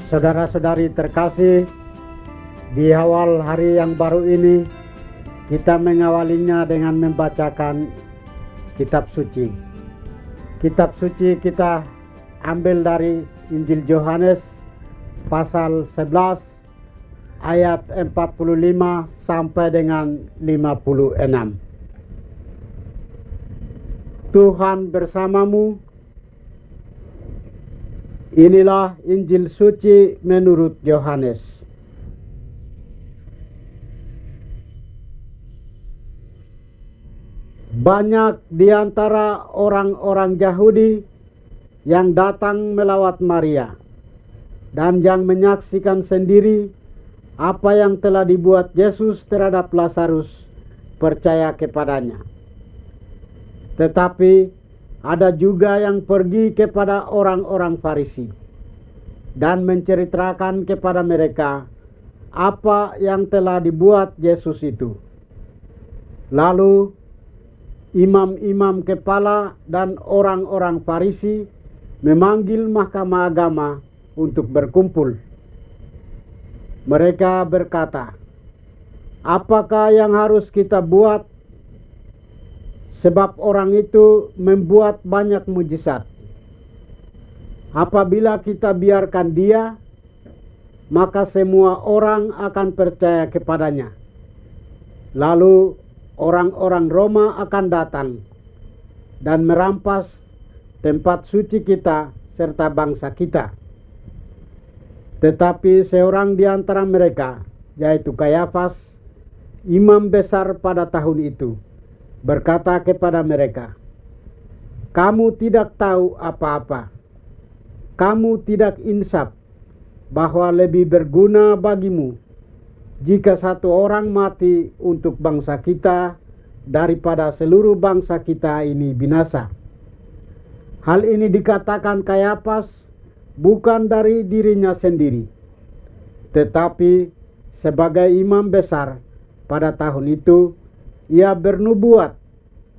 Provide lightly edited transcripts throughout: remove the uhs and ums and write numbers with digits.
Saudara-saudari terkasih, di awal hari yang baru ini kita mengawalinya dengan membacakan kitab suci. Kitab suci kita ambil dari Injil Yohanes pasal 11 ayat 45 sampai dengan 56. Tuhan bersamamu. Inilah Injil suci menurut Yohanes. Banyak di antara orang-orang Yahudi yang datang melawat Maria dan yang menyaksikan sendiri apa yang telah dibuat Yesus terhadap Lazarus percaya kepadanya. Tetapi ada juga yang pergi kepada orang-orang Farisi dan menceritakan kepada mereka apa yang telah dibuat Yesus itu. Lalu imam-imam kepala dan orang-orang Farisi memanggil mahkamah agama untuk berkumpul. Mereka berkata, "Apakah yang harus kita buat? Sebab orang itu membuat banyak mujizat. Apabila kita biarkan dia, maka semua orang akan percaya kepadanya. Lalu orang-orang Roma akan datang dan merampas tempat suci kita serta bangsa kita." Tetapi seorang di antara mereka, yaitu Kayafas, imam besar pada tahun itu, berkata kepada mereka, "Kamu tidak tahu apa-apa. Kamu tidak insaf bahwa lebih berguna bagimu jika satu orang mati untuk bangsa kita daripada seluruh bangsa kita ini binasa." Hal ini dikatakan Kayafas bukan dari dirinya sendiri, tetapi sebagai imam besar pada tahun itu, ia bernubuat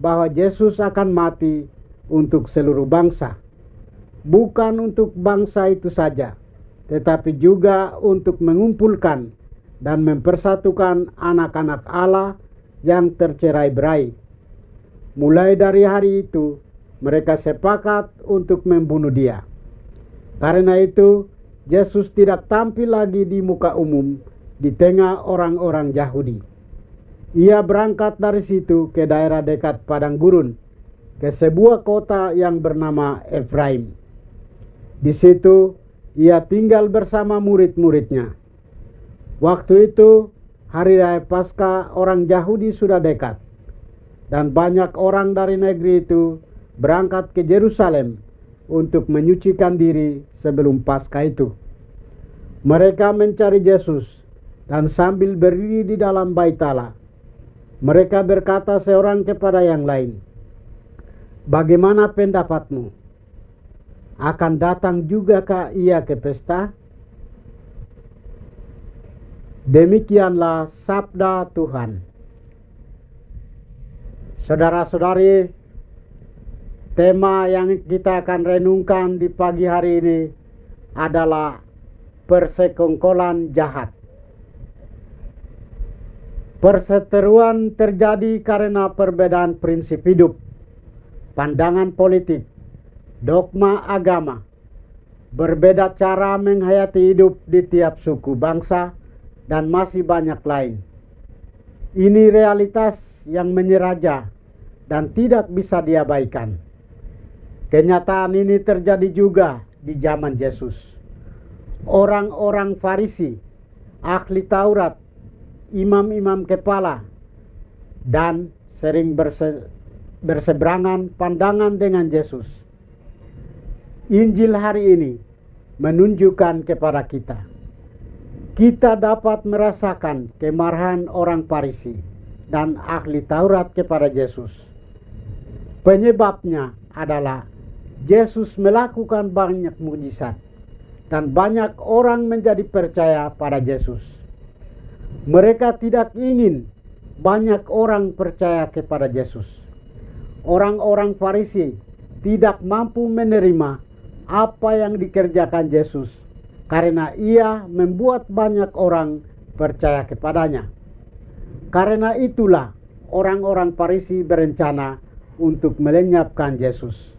bahwa Yesus akan mati untuk seluruh bangsa. Bukan untuk bangsa itu saja, tetapi juga untuk mengumpulkan dan mempersatukan anak-anak Allah yang tercerai-berai. Mulai dari hari itu, mereka sepakat untuk membunuh dia. Karena itu, Yesus tidak tampil lagi di muka umum di tengah orang-orang Yahudi. Ia berangkat dari situ ke daerah dekat padang gurun, ke sebuah kota yang bernama Efraim. Di situ ia tinggal bersama murid-muridnya. Waktu itu hari raya Paskah orang Yahudi sudah dekat, dan banyak orang dari negeri itu berangkat ke Yerusalem untuk menyucikan diri sebelum Paskah itu. Mereka mencari Yesus, dan sambil berdiri di dalam bait Allah, mereka berkata seorang kepada yang lain, "Bagaimana pendapatmu? Akan datang jugakah ia ke pesta?" Demikianlah sabda Tuhan. Saudara-saudari, tema yang kita akan renungkan di pagi hari ini adalah persekongkolan jahat. Perseteruan terjadi karena perbedaan prinsip hidup, pandangan politik, dogma agama, berbeda cara menghayati hidup di tiap suku bangsa, dan masih banyak lain. Ini realitas yang menyeraja dan tidak bisa diabaikan. Kenyataan ini terjadi juga di zaman Yesus. Orang-orang Farisi, ahli Taurat, imam-imam kepala, dan sering berseberangan pandangan dengan Yesus. Injil hari ini menunjukkan kepada kita, kita dapat merasakan kemarahan orang Farisi dan ahli Taurat kepada Yesus. Penyebabnya adalah Yesus melakukan banyak mujizat dan banyak orang menjadi percaya pada Yesus. Mereka tidak ingin banyak orang percaya kepada Yesus. Orang-orang Farisi tidak mampu menerima apa yang dikerjakan Yesus karena ia membuat banyak orang percaya kepadanya. Karena itulah orang-orang Farisi berencana untuk melenyapkan Yesus.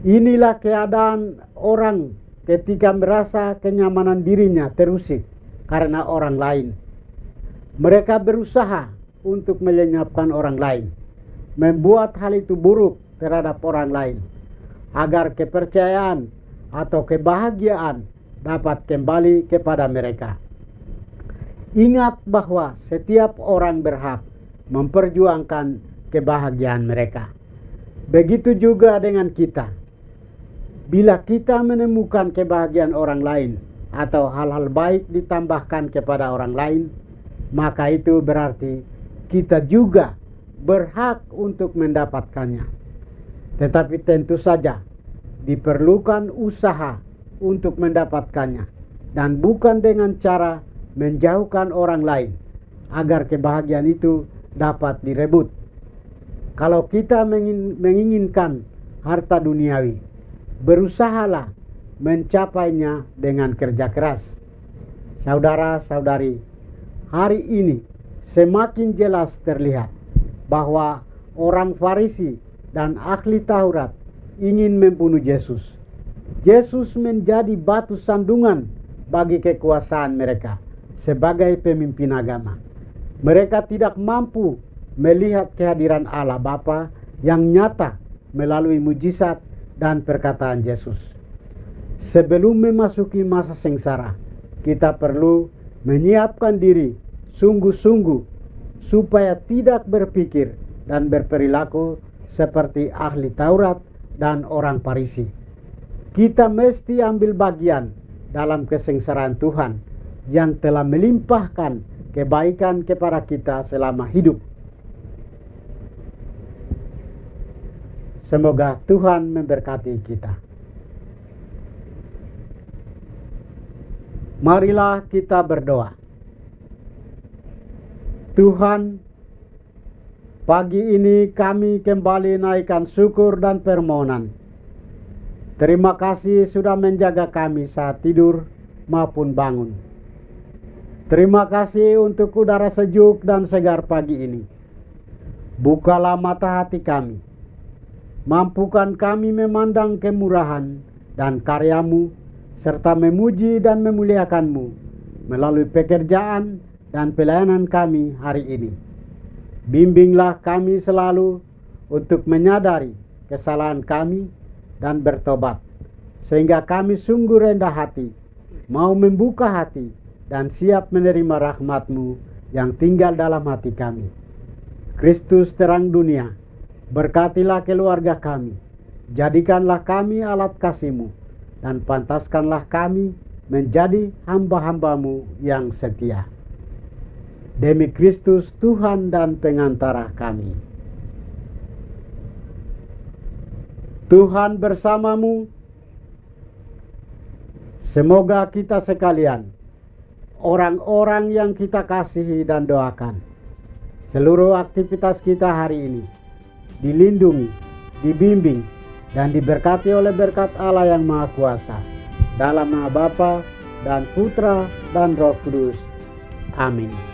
Inilah keadaan orang ketika merasa kenyamanan dirinya terusik karena orang lain. Mereka berusaha untuk melenyapkan orang lain, membuat hal itu buruk terhadap orang lain, agar kepercayaan atau kebahagiaan dapat kembali kepada mereka. Ingat bahwa setiap orang berhak memperjuangkan kebahagiaan mereka. Begitu juga dengan kita. Bila kita menemukan kebahagiaan orang lain atau hal-hal baik ditambahkan kepada orang lain, maka itu berarti kita juga berhak untuk mendapatkannya. Tetapi tentu saja diperlukan usaha untuk mendapatkannya, dan bukan dengan cara menjauhkan orang lain agar kebahagiaan itu dapat direbut. Kalau kita menginginkan harta duniawi, berusahalah mencapainya dengan kerja keras. Saudara-saudari, hari ini semakin jelas terlihat bahwa orang Farisi dan ahli Taurat ingin membunuh Yesus. Yesus menjadi batu sandungan bagi kekuasaan mereka sebagai pemimpin agama. Mereka tidak mampu melihat kehadiran Allah Bapa yang nyata melalui mujizat dan perkataan Yesus. Sebelum memasuki masa sengsara, kita perlu menyiapkan diri sungguh-sungguh supaya tidak berpikir dan berperilaku seperti ahli Taurat dan orang Farisi. Kita mesti ambil bagian dalam kesengsaraan Tuhan yang telah melimpahkan kebaikan kepada kita selama hidup. Semoga Tuhan memberkati kita. Marilah kita berdoa. Tuhan, pagi ini kami kembali naikkan syukur dan permohonan. Terima kasih sudah menjaga kami saat tidur maupun bangun. Terima kasih untuk udara sejuk dan segar pagi ini. Bukalah mata hati kami. Mampukan kami memandang kemurahan dan karya-Mu, serta memuji dan memuliakan-Mu melalui pekerjaan dan pelayanan kami hari ini. Bimbinglah kami selalu untuk menyadari kesalahan kami dan bertobat, sehingga kami sungguh rendah hati, mau membuka hati dan siap menerima rahmat-Mu yang tinggal dalam hati kami. Kristus terang dunia, berkatilah keluarga kami, jadikanlah kami alat kasih-Mu, dan pantaskanlah kami menjadi hamba-hamba-Mu yang setia. Demi Kristus Tuhan dan pengantara kami. Tuhan bersamamu. Semoga kita sekalian, orang-orang yang kita kasihi dan doakan, seluruh aktivitas kita hari ini dilindungi, dibimbing, dan diberkati oleh berkat Allah yang Maha Kuasa. Dalam nama Bapa dan Putra dan Roh Kudus. Amin.